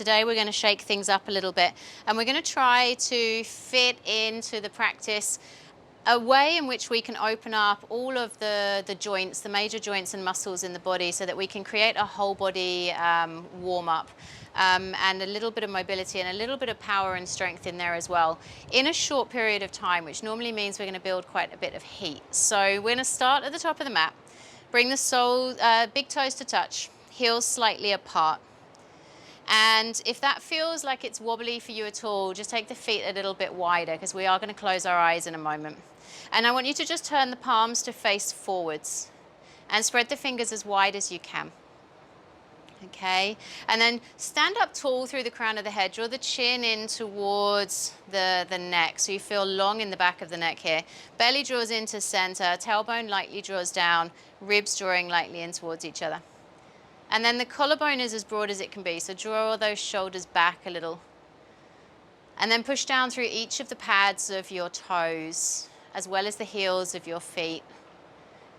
Today we're going to shake things up a little bit, and we're going to try to fit into the practice a way in which we can open up all of the joints, the major joints and muscles in the body, so that we can create a whole body warm-up and a little bit of mobility and a little bit of power and strength in there as well in a short period of time, which normally means we're going to build quite a bit of heat. So we're going to start at the top of the mat. Bring the sole, big toes to touch, heels slightly apart. And if that feels like it's wobbly for you at all, just take the feet a little bit wider, because we are going to close our eyes in a moment. And I want you to just turn the palms to face forwards and spread the fingers as wide as you can. Okay, and then stand up tall through the crown of the head. Draw the chin in towards the neck, so you feel long in the back of the neck here. Belly draws into center, tailbone lightly draws down, ribs drawing lightly in towards each other. And then the collarbone is as broad as it can be, so draw those shoulders back a little. And then push down through each of the pads of your toes, as well as the heels of your feet.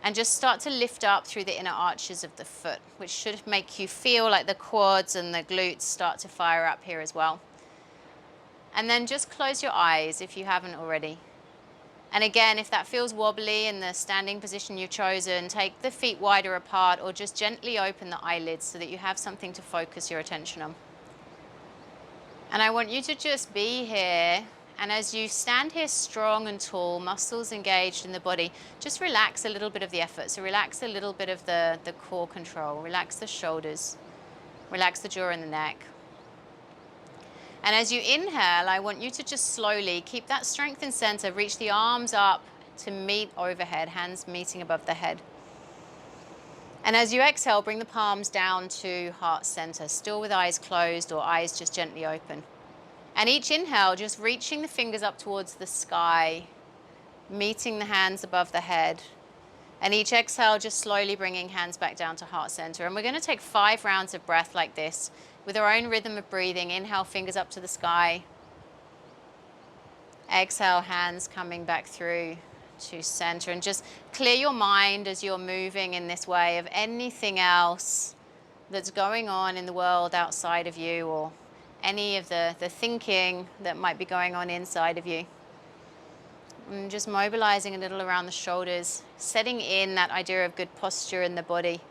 And just start to lift up through the inner arches of the foot, which should make you feel like the quads and the glutes start to fire up here as well. And then just close your eyes if you haven't already. And again, if that feels wobbly in the standing position you've chosen, take the feet wider apart or just gently open the eyelids so that you have something to focus your attention on. And I want you to just be here. And as you stand here strong and tall, muscles engaged in the body, just relax a little bit of the effort. So relax a little bit of the core control. Relax the shoulders. Relax the jaw and the neck. And as you inhale, I want you to just slowly keep that strength in center. Reach the arms up to meet overhead, hands meeting above the head. And as you exhale, bring the palms down to heart center, still with eyes closed or eyes just gently open. And each inhale, just reaching the fingers up towards the sky, meeting the hands above the head. And each exhale, just slowly bringing hands back down to heart center. And we're going to take 5 rounds of breath like this, with our own rhythm of breathing. Inhale, fingers up to the sky. Exhale, hands coming back through to center. And just clear your mind as you're moving in this way of anything else that's going on in the world outside of you, or any of the thinking that might be going on inside of you. And just mobilizing a little around the shoulders, setting in that idea of good posture in the body.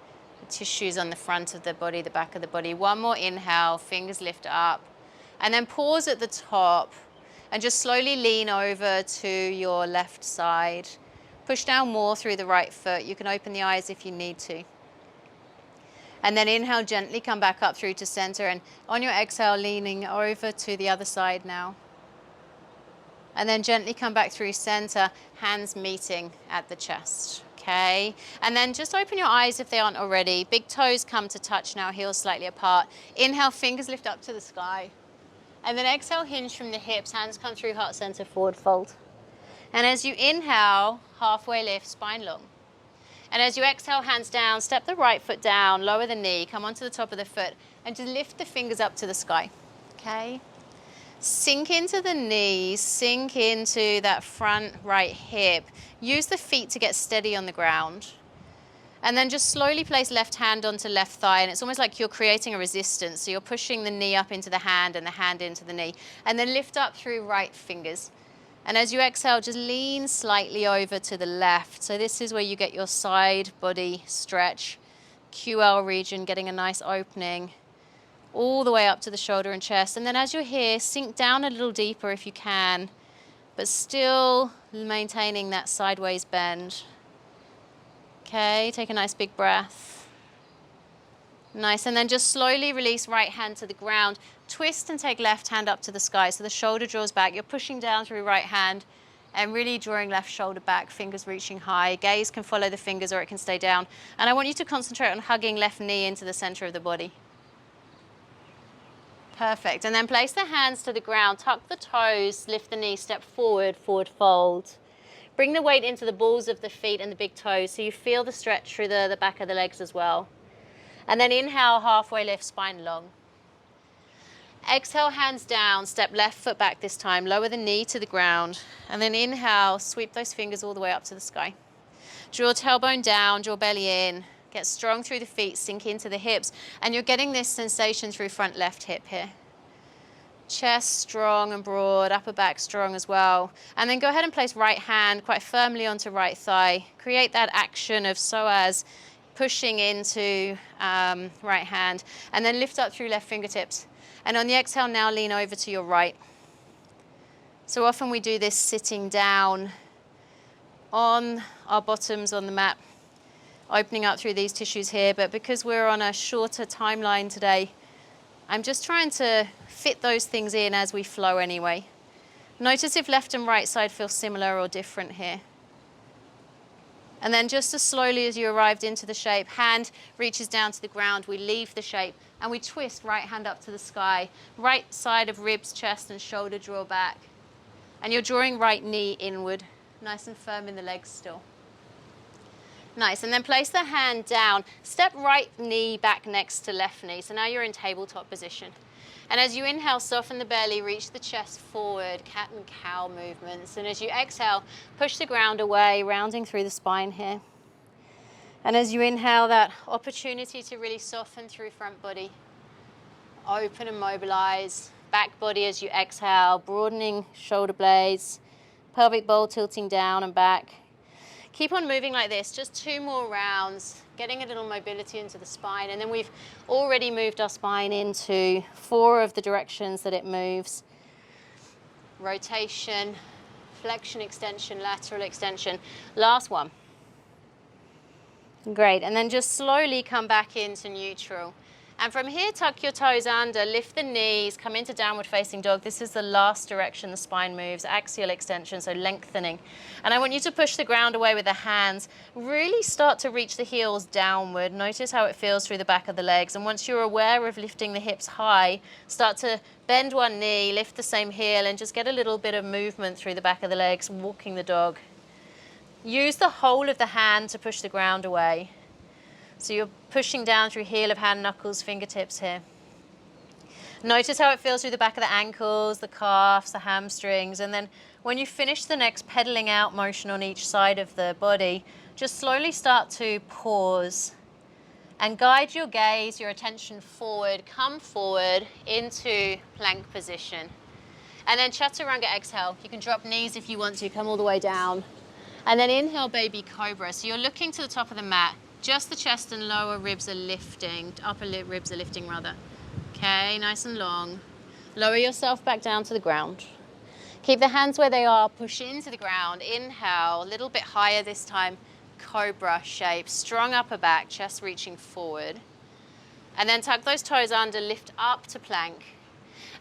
Tissues on the front of the body, the back of the body. One more inhale, fingers lift up. And then pause at the top and just slowly lean over to your left side. Push down more through the right foot. You can open the eyes if you need to. And then inhale, gently come back up through to center. And on your exhale, leaning over to the other side now. And then gently come back through center, hands meeting at the chest. Okay, and then just open your eyes if they aren't already. Big toes come to touch now, heels slightly apart. Inhale, fingers lift up to the sky. And then exhale, hinge from the hips, hands come through heart center, forward fold. And as you inhale, halfway lift, spine long. And as you exhale, hands down, step the right foot down, lower the knee, come onto the top of the foot, and just lift the fingers up to the sky. Okay. Sink into the knees, sink into that front right hip. Use the feet to get steady on the ground. And then just slowly place left hand onto left thigh, and it's almost like you're creating a resistance. So you're pushing the knee up into the hand and the hand into the knee. And then lift up through right fingers. And as you exhale, just lean slightly over to the left. So this is where you get your side body stretch. QL region, getting a nice opening all the way up to the shoulder and chest. And then as you're here, sink down a little deeper if you can, but still maintaining that sideways bend. Okay, take a nice big breath. Nice, and then just slowly release right hand to the ground. Twist and take left hand up to the sky, so the shoulder draws back. You're pushing down through right hand and really drawing left shoulder back, fingers reaching high. Gaze can follow the fingers or it can stay down. And I want you to concentrate on hugging left knee into the center of the body. Perfect. And then place the hands to the ground, tuck the toes, lift the knee, step forward, forward fold. Bring the weight into the balls of the feet and the big toes so you feel the stretch through the back of the legs as well. And then inhale, halfway lift, spine long. Exhale, hands down, step left foot back this time, lower the knee to the ground. And then inhale, sweep those fingers all the way up to the sky. Draw tailbone down, draw belly in. Get strong through the feet, sink into the hips. And you're getting this sensation through front left hip here. Chest strong and broad, upper back strong as well. And then go ahead and place right hand quite firmly onto right thigh. Create that action of psoas pushing into right hand. And then lift up through left fingertips. And on the exhale, now lean over to your right. So often we do this sitting down on our bottoms on the mat, opening up through these tissues here. But because we're on a shorter timeline today, I'm just trying to fit those things in as we flow anyway. Notice if left and right side feel similar or different here. And then just as slowly as you arrived into the shape, hand reaches down to the ground, we leave the shape, and we twist right hand up to the sky. Right side of ribs, chest, and shoulder draw back. And you're drawing right knee inward, nice and firm in the legs still. Nice, and then place the hand down. Step right knee back next to left knee. So now you're in tabletop position. And as you inhale, soften the belly, reach the chest forward, cat and cow movements. And as you exhale, push the ground away, rounding through the spine here. And as you inhale, that opportunity to really soften through front body. Open and mobilize. Back body as you exhale, broadening shoulder blades, pelvic bowl tilting down and back. Keep on moving like this, just 2 more rounds, getting a little mobility into the spine. And then we've already moved our spine into 4 of the directions that it moves. Rotation, flexion, extension, lateral extension. Last one. Great, and then just slowly come back into neutral. And from here, tuck your toes under, lift the knees, come into downward facing dog. This is the last direction the spine moves, axial extension, so lengthening. And I want you to push the ground away with the hands. Really start to reach the heels downward. Notice how it feels through the back of the legs. And once you're aware of lifting the hips high, start to bend one knee, lift the same heel, and just get a little bit of movement through the back of the legs, walking the dog. Use the whole of the hand to push the ground away. So you're pushing down through heel of hand, knuckles, fingertips here. Notice how it feels through the back of the ankles, the calves, the hamstrings, and then when you finish the next pedaling out motion on each side of the body, just slowly start to pause and guide your gaze, your attention forward, come forward into plank position. And then chaturanga exhale. You can drop knees if you want to, come all the way down. And then inhale, baby cobra. So you're looking to the top of the mat. Just the chest and lower ribs are lifting, upper ribs are lifting rather. Okay, nice and long. Lower yourself back down to the ground. Keep the hands where they are, push into the ground. Inhale, a little bit higher this time, cobra shape. Strong upper back, chest reaching forward. And then tuck those toes under, lift up to plank.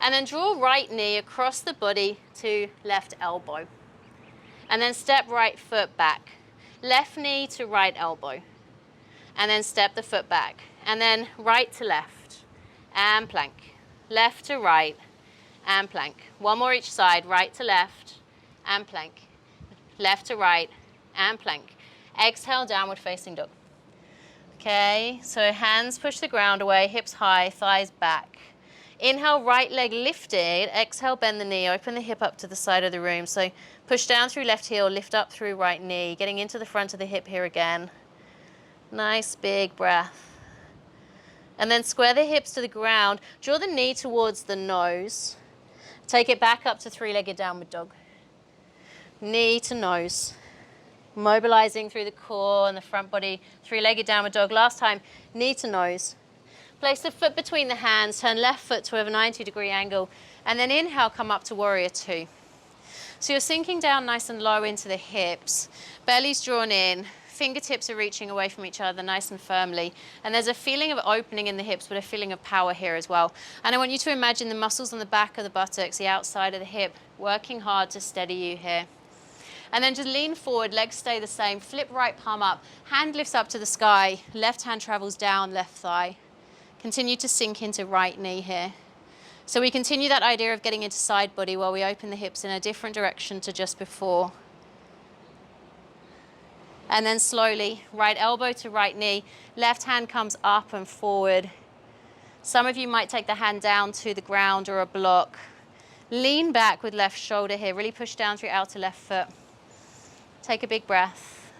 And then draw right knee across the body to left elbow. And then step right foot back. Left knee to right elbow. And then step the foot back. And then right to left, and plank. Left to right, and plank. One more each side, right to left, and plank. Left to right, and plank. Exhale, downward facing dog. Okay, so hands push the ground away, hips high, thighs back. Inhale, right leg lifted. Exhale, bend the knee, open the hip up to the side of the room. So push down through left heel, lift up through right knee, getting into the front of the hip here again. Nice big breath. And then square the hips to the ground. Draw the knee towards the nose. Take it back up to 3-legged downward dog. Knee to nose. Mobilizing through the core and the front body. 3-legged downward dog. Last time, knee to nose. Place the foot between the hands. Turn left foot to a 90-degree angle. And then inhale, come up to warrior 2. So you're sinking down nice and low into the hips. Belly's drawn in. Fingertips are reaching away from each other nice and firmly. And there's a feeling of opening in the hips, but a feeling of power here as well. And I want you to imagine the muscles on the back of the buttocks, the outside of the hip, working hard to steady you here. And then just lean forward, legs stay the same. Flip right palm up, hand lifts up to the sky. Left hand travels down, left thigh. Continue to sink into right knee here. So we continue that idea of getting into side body while we open the hips in a different direction to just before. And then slowly, right elbow to right knee, left hand comes up and forward. Some of you might take the hand down to the ground or a block. Lean back with left shoulder here, really push down through outer left foot. Take a big breath.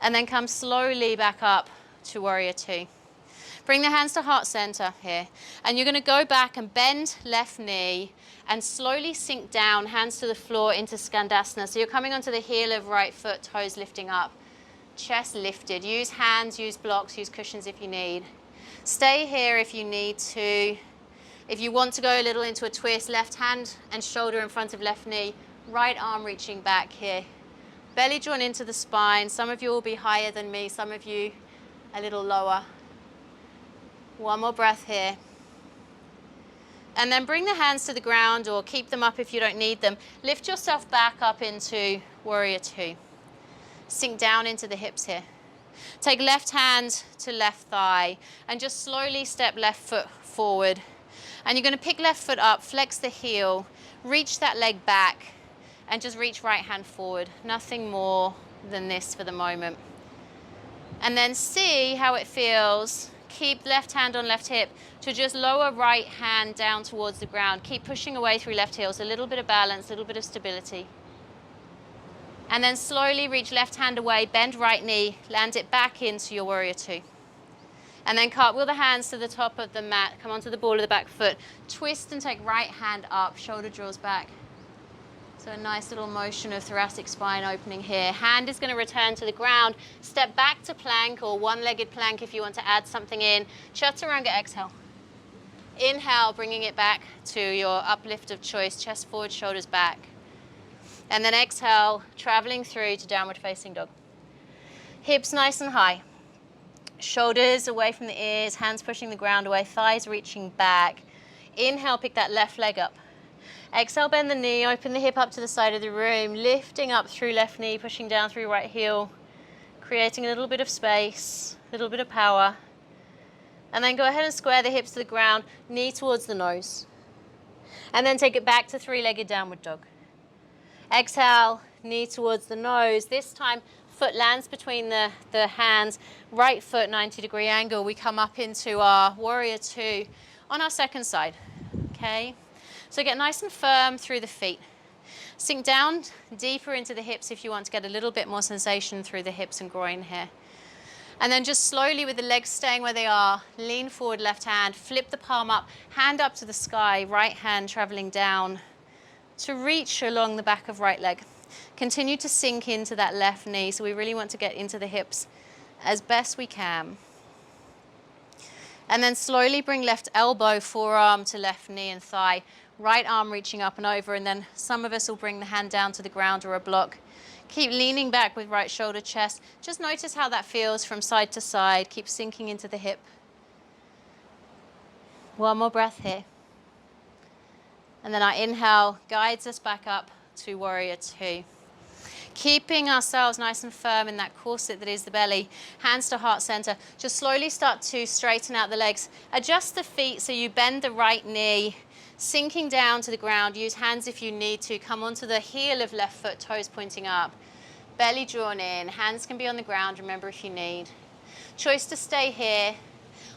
And then come slowly back up to warrior 2. Bring the hands to heart center here. And you're going to go back and bend left knee and slowly sink down, hands to the floor into Skandasana. So you're coming onto the heel of right foot, toes lifting up, chest lifted. Use hands, use blocks, use cushions if you need. Stay here if you need to. If you want to go a little into a twist, left hand and shoulder in front of left knee, right arm reaching back here. Belly drawn into the spine. Some of you will be higher than me, some of you a little lower. One more breath here. And then bring the hands to the ground or keep them up if you don't need them. Lift yourself back up into Warrior Two. Sink down into the hips here. Take left hand to left thigh and just slowly step left foot forward. And you're going to pick left foot up, flex the heel, reach that leg back and just reach right hand forward. Nothing more than this for the moment. And then see how it feels. Keep left hand on left hip to just lower right hand down towards the ground. Keep pushing away through left heels. A little bit of balance, a little bit of stability. And then slowly reach left hand away, bend right knee, land it back into your Warrior Two. And then cartwheel the hands to the top of the mat, come onto the ball of the back foot, twist and take right hand up, shoulder draws back. So a nice little motion of thoracic spine opening here. Hand is going to return to the ground. Step back to plank or one-legged plank if you want to add something in. Chaturanga, exhale. Inhale, bringing it back to your uplift of choice, chest forward, shoulders back. And then exhale, traveling through to downward facing dog. Hips nice and high. Shoulders away from the ears, hands pushing the ground away, thighs reaching back. Inhale, pick that left leg up. Exhale, bend the knee, open the hip up to the side of the room, lifting up through left knee, pushing down through right heel, creating a little bit of space, a little bit of power. And then go ahead and square the hips to the ground, knee towards the nose. And then take it back to three-legged downward dog. Exhale, knee towards the nose. This time, foot lands between the hands, right foot 90-degree angle. We come up into our Warrior Two on our second side, okay? So get nice and firm through the feet. Sink down deeper into the hips if you want to get a little bit more sensation through the hips and groin here. And then just slowly with the legs staying where they are, lean forward left hand, flip the palm up, hand up to the sky, right hand traveling down to reach along the back of right leg. Continue to sink into that left knee, so we really want to get into the hips as best we can. And then slowly bring left elbow, forearm to left knee and thigh, right arm reaching up and over, and then some of us will bring the hand down to the ground or a block. Keep leaning back with right shoulder, chest. Just notice how that feels from side to side. Keep sinking into the hip. One more breath here. And then our inhale guides us back up to Warrior Two. Keeping ourselves nice and firm in that corset that is the belly, hands to heart center. Just slowly start to straighten out the legs. Adjust the feet so you bend the right knee, sinking down to the ground. Use hands if you need to. Come onto the heel of left foot, toes pointing up. Belly drawn in. Hands can be on the ground, remember, if you need. Choice to stay here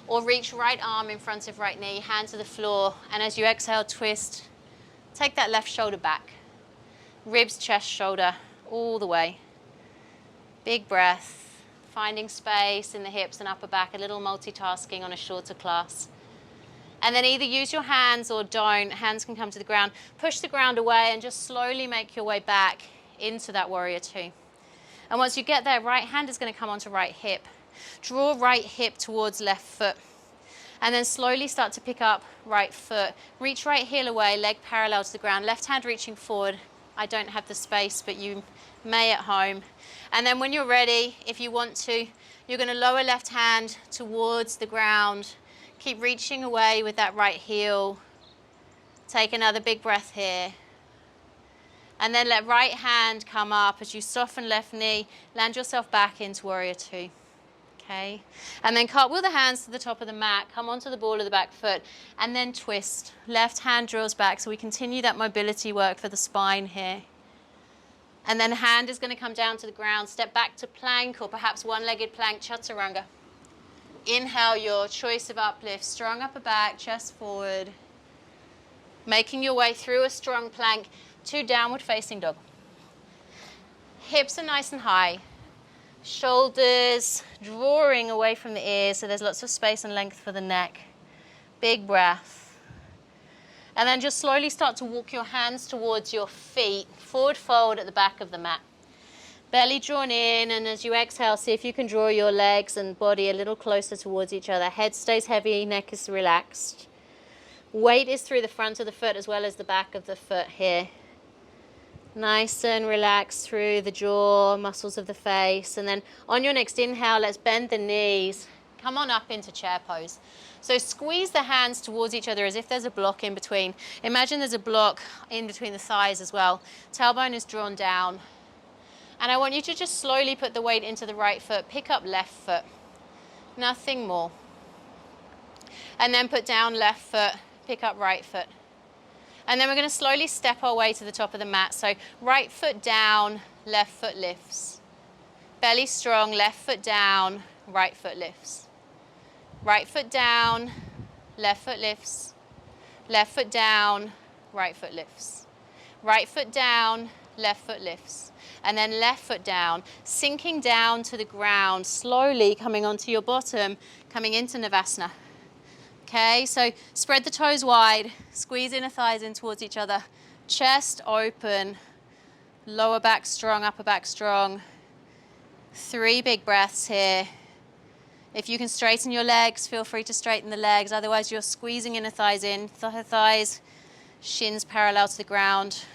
or reach right arm in front of right knee, hand to the floor. And as you exhale, twist. Take that left shoulder back. Ribs, chest, shoulder, all the way. Big breath. Finding space in the hips and upper back. A little multitasking on a shorter class. And then either use your hands or don't. Hands can come to the ground. Push the ground away and just slowly make your way back into that Warrior Two. And once you get there, right hand is going to come onto right hip. Draw right hip towards left foot. And then slowly start to pick up right foot. Reach right heel away, leg parallel to the ground. Left hand reaching forward. I don't have the space, but you may at home. And then when you're ready, if you want to, you're going to lower left hand towards the ground. Keep reaching away with that right heel. Take another big breath here. And then let right hand come up as you soften left knee. Land yourself back into Warrior Two. Okay. And then cartwheel the hands to the top of the mat. Come onto the ball of the back foot. And then twist. Left hand draws back. So we continue that mobility work for the spine here. And then hand is going to come down to the ground. Step back to plank or perhaps one-legged plank, chaturanga. Inhale your choice of uplift. Strong upper back, chest forward. Making your way through a strong plank to downward facing dog. Hips are nice and high. Shoulders drawing away from the ears, so there's lots of space and length for the neck. Big breath. And then just slowly start to walk your hands towards your feet, forward fold at the back of the mat. Belly drawn in, and as you exhale, see if you can draw your legs and body a little closer towards each other. Head stays heavy, neck is relaxed. Weight is through the front of the foot as well as the back of the foot here. Nice and relaxed through the jaw, muscles of the face. And then on your next inhale, let's bend the knees. Come on up into chair pose. So squeeze the hands towards each other as if there's a block in between. Imagine there's a block in between the thighs as well. Tailbone is drawn down. And I want you to just slowly put the weight into the right foot. Pick up left foot. Nothing more. And then put down left foot. Pick up right foot. And then we're going to slowly step our way to the top of the mat. So right foot down, left foot lifts. Belly strong, left foot down, right foot lifts. Right foot down, left foot lifts. Left foot down, right foot lifts. Right foot down, left foot lifts. And then left foot down, sinking down to the ground, slowly coming onto your bottom, coming into Navasana. Okay, so spread the toes wide, squeeze inner thighs in towards each other, chest open, lower back strong, upper back strong. 3 big breaths here. If you can straighten your legs, feel free to straighten the legs, otherwise you're squeezing inner thighs in, thighs, shins parallel to the ground,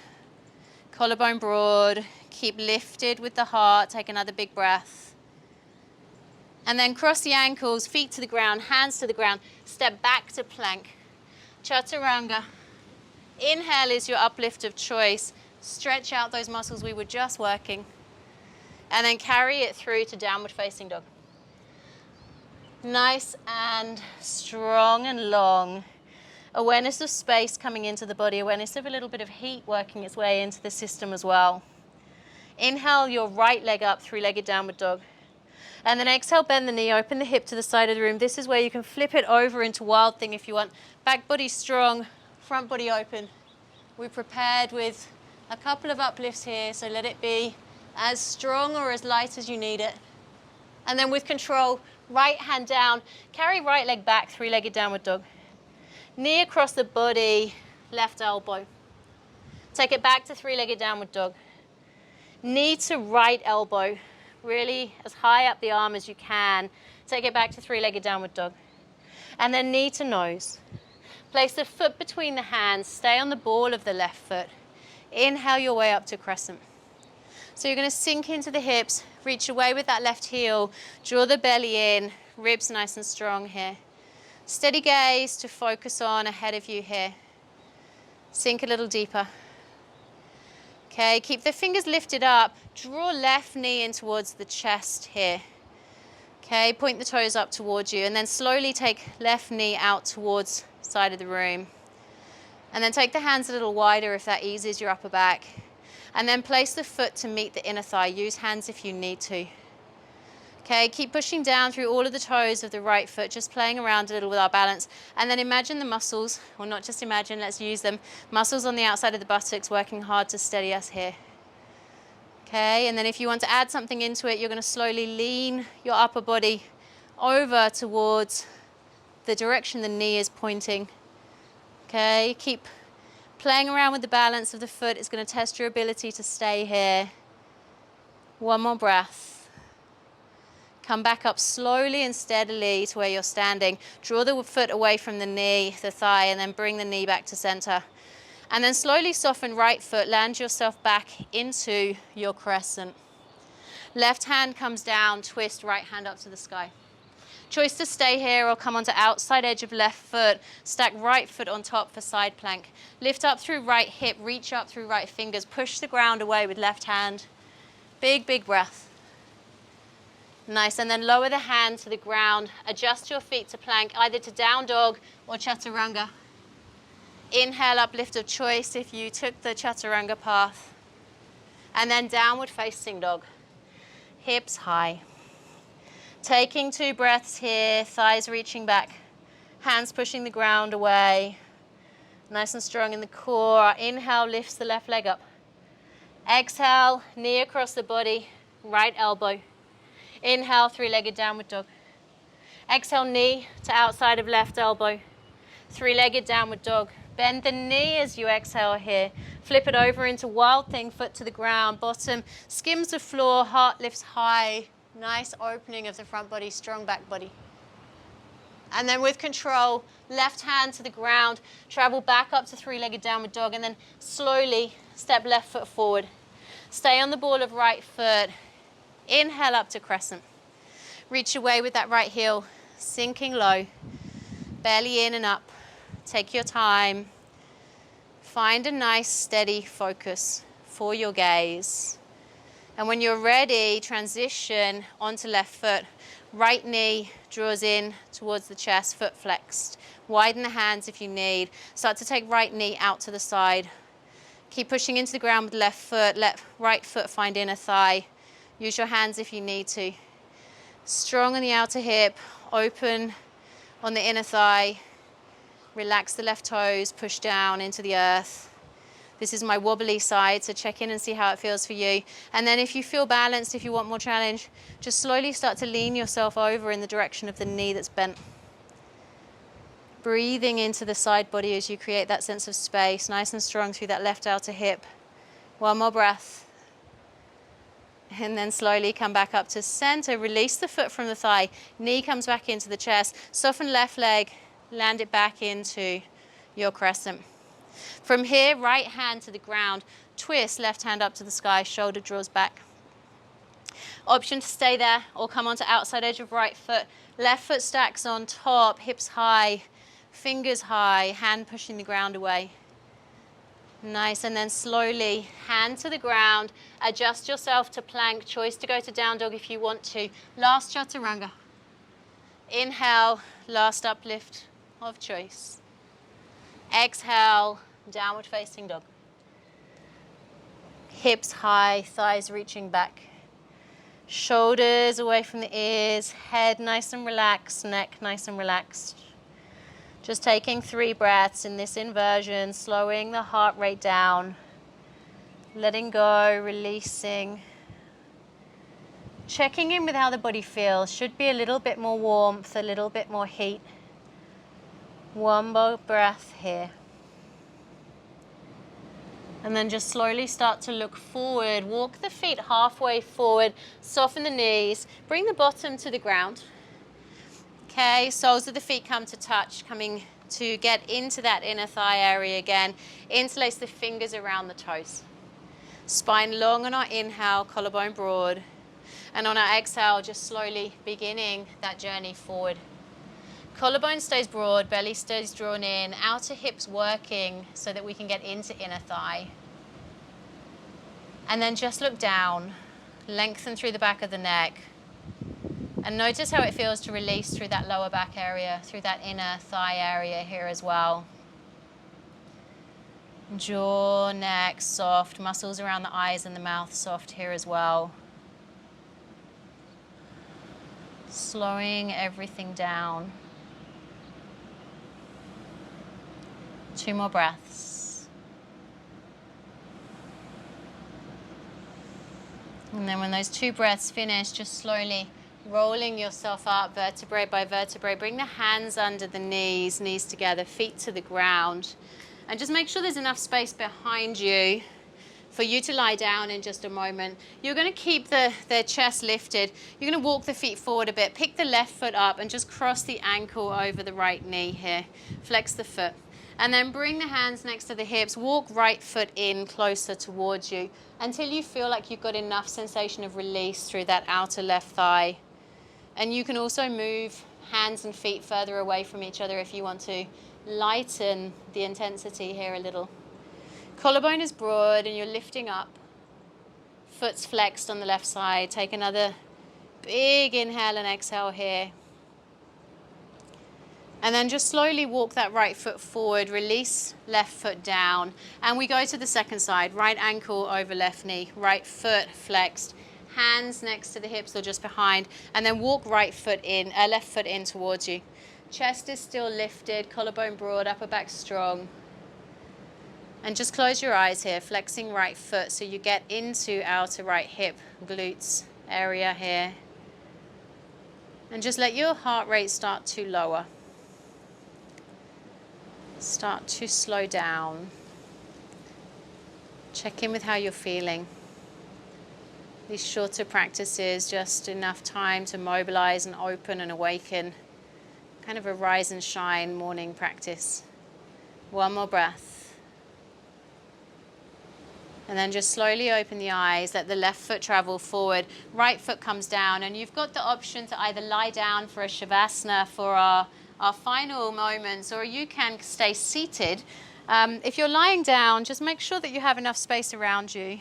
collarbone broad, keep lifted with the heart, take another big breath. And then cross the ankles, feet to the ground, hands to the ground. Step back to plank. Chaturanga. Inhale is your uplift of choice. Stretch out those muscles we were just working. And then carry it through to downward facing dog. Nice and strong and long. Awareness of space coming into the body. Awareness of a little bit of heat working its way into the system as well. Inhale your right leg up, 3-legged downward dog. And then exhale, bend the knee, open the hip to the side of the room. This is where you can flip it over into wild thing if you want. Back body strong, front body open. We prepared with a couple of uplifts here, so let it be as strong or as light as you need it. And then with control, right hand down, carry right leg back, 3-legged downward dog. Knee across the body, left elbow. Take it back to 3-legged downward dog. Knee to right elbow. Really as high up the arm as you can. Take it back to 3-legged downward dog. And then knee to nose. Place the foot between the hands. Stay on the ball of the left foot. Inhale your way up to crescent. So you're going to sink into the hips, reach away with that left heel, draw the belly in, ribs nice and strong here. Steady gaze to focus on ahead of you here. Sink a little deeper. Okay, keep the fingers lifted up. Draw left knee in towards the chest here. Okay, point the toes up towards you, and then slowly take left knee out towards side of the room. And then take the hands a little wider if that eases your upper back. And then place the foot to meet the inner thigh. Use hands if you need to. Okay, keep pushing down through all of the toes of the right foot, just playing around a little with our balance. And then imagine the muscles, or not just imagine, let's use them. Muscles on the outside of the buttocks working hard to steady us here. Okay, and then if you want to add something into it, you're going to slowly lean your upper body over towards the direction the knee is pointing. Okay, keep playing around with the balance of the foot. It's going to test your ability to stay here. One more breath. Come back up slowly and steadily to where you're standing. Draw the foot away from the knee, the thigh, and then bring the knee back to center. And then slowly soften right foot. Land yourself back into your crescent. Left hand comes down, twist, right hand up to the sky. Choice to stay here or come onto outside edge of left foot. Stack right foot on top for side plank. Lift up through right hip, reach up through right fingers. Push the ground away with left hand. Big, big breath. Nice, and then lower the hand to the ground. Adjust your feet to plank, either to down dog or chaturanga. Inhale, uplift of choice if you took the chaturanga path. And then downward facing dog. Hips high. Taking 2 breaths here, thighs reaching back. Hands pushing the ground away. Nice and strong in the core. Our inhale lifts the left leg up. Exhale, knee across the body, right elbow. Inhale, three-legged downward dog. Exhale, knee to outside of left elbow. Three-legged downward dog. Bend the knee as you exhale here. Flip it over into wild thing, foot to the ground. Bottom skims the floor, heart lifts high. Nice opening of the front body, strong back body. And then with control, left hand to the ground, travel back up to three-legged downward dog, and then slowly step left foot forward. Stay on the ball of right foot. Inhale up to crescent. Reach away with that right heel, sinking low. Belly in and up. Take your time. Find a nice steady focus for your gaze. And when you're ready, transition onto left foot. Right knee draws in towards the chest, foot flexed. Widen the hands if you need. Start to take right knee out to the side. Keep pushing into the ground with left foot. Let right foot find inner thigh. Use your hands if you need to. Strong on the outer hip, open on the inner thigh. Relax the left toes, push down into the earth. This is my wobbly side, so check in and see how it feels for you. And then if you feel balanced, if you want more challenge, just slowly start to lean yourself over in the direction of the knee that's bent. Breathing into the side body as you create that sense of space, nice and strong through that left outer hip. One more breath. And then slowly come back up to center. Release the foot from the thigh. Knee comes back into the chest. Soften left leg. Land it back into your crescent. From here, right hand to the ground. Twist, left hand up to the sky. Shoulder draws back. Option to stay there or come onto outside edge of right foot. Left foot stacks on top. Hips high. Fingers high. Hand pushing the ground away. Nice, and then slowly, hand to the ground, adjust yourself to plank, choice to go to down dog if you want to. Last chaturanga. Inhale, last uplift of choice. Exhale, downward facing dog. Hips high, thighs reaching back. Shoulders away from the ears, head nice and relaxed, neck nice and relaxed. Just taking 3 breaths in this inversion, slowing the heart rate down, letting go, releasing. Checking in with how the body feels. Should be a little bit more warmth, a little bit more heat. One more breath here. And then just slowly start to look forward. Walk the feet halfway forward, soften the knees, bring the bottom to the ground. Okay, soles of the feet come to touch, coming to get into that inner thigh area again. Interlace the fingers around the toes. Spine long on our inhale, collarbone broad. And on our exhale, just slowly beginning that journey forward. Collarbone stays broad, belly stays drawn in, outer hips working so that we can get into inner thigh. And then just look down, lengthen through the back of the neck. And notice how it feels to release through that lower back area, through that inner thigh area here as well. Jaw, neck, soft. Muscles around the eyes and the mouth, soft here as well. Slowing everything down. 2 more breaths. And then when those 2 breaths finish, just slowly rolling yourself up vertebrae by vertebrae. Bring the hands under the knees, knees together, feet to the ground. And just make sure there's enough space behind you for you to lie down in just a moment. You're going to keep the chest lifted. You're going to walk the feet forward a bit. Pick the left foot up and just cross the ankle over the right knee here. Flex the foot. And then bring the hands next to the hips. Walk right foot in closer towards you until you feel like you've got enough sensation of release through that outer left thigh. And you can also move hands and feet further away from each other if you want to lighten the intensity here a little. Collarbone is broad and you're lifting up. Foot's flexed on the left side. Take another big inhale and exhale here. And then just slowly walk that right foot forward, release left foot down. And we go to the second side, right ankle over left knee, right foot flexed. Hands next to the hips or just behind, and then walk right foot in, left foot in towards you. Chest is still lifted, collarbone broad, upper back strong. And just close your eyes here, flexing right foot so you get into outer right hip, glutes area here. And just let your heart rate start to lower. Start to slow down. Check in with how you're feeling. These shorter practices, just enough time to mobilize and open and awaken. Kind of a rise and shine morning practice. One more breath. And then just slowly open the eyes, let the left foot travel forward, right foot comes down, and you've got the option to either lie down for a Shavasana for our final moments, or you can stay seated. If you're lying down, just make sure that you have enough space around you.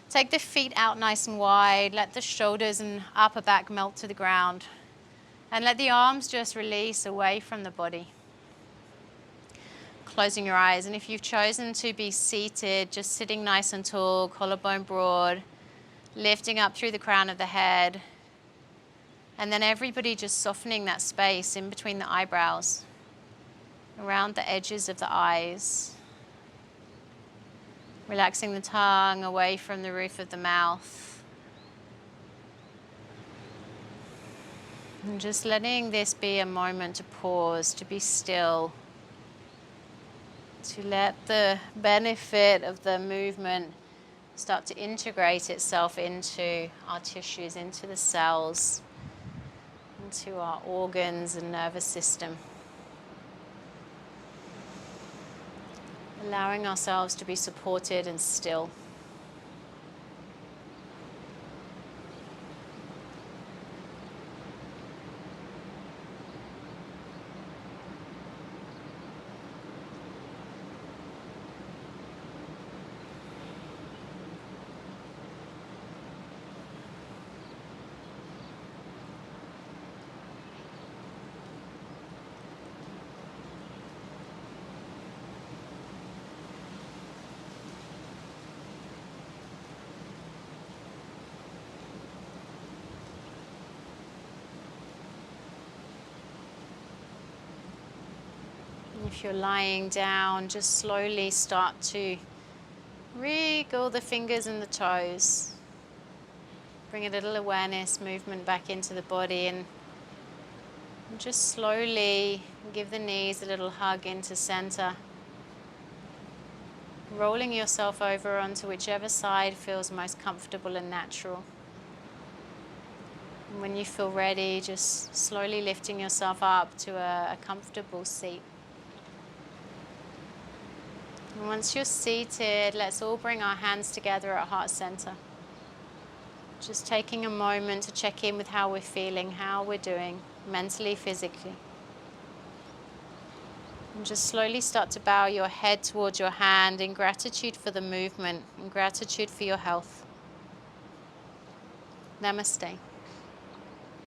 Take the feet out nice and wide, let the shoulders and upper back melt to the ground, and let the arms just release away from the body. Closing your eyes, and if you've chosen to be seated, just sitting nice and tall, collarbone broad, lifting up through the crown of the head, and then everybody just softening that space in between the eyebrows, around the edges of the eyes, relaxing the tongue away from the roof of the mouth, and just letting this be a moment to pause, to be still, to let the benefit of the movement start to integrate itself into our tissues, into the cells, into our organs and nervous system. Allowing ourselves to be supported and still. If you're lying down, just slowly start to wriggle the fingers and the toes. Bring a little awareness, movement back into the body, and just slowly give the knees a little hug into center. Rolling yourself over onto whichever side feels most comfortable and natural. And when you feel ready, just slowly lifting yourself up to a comfortable seat. And once you're seated, let's all bring our hands together at heart center. Just taking a moment to check in with how we're feeling, how we're doing, mentally, physically. And just slowly start to bow your head towards your hand in gratitude for the movement, in gratitude for your health. Namaste.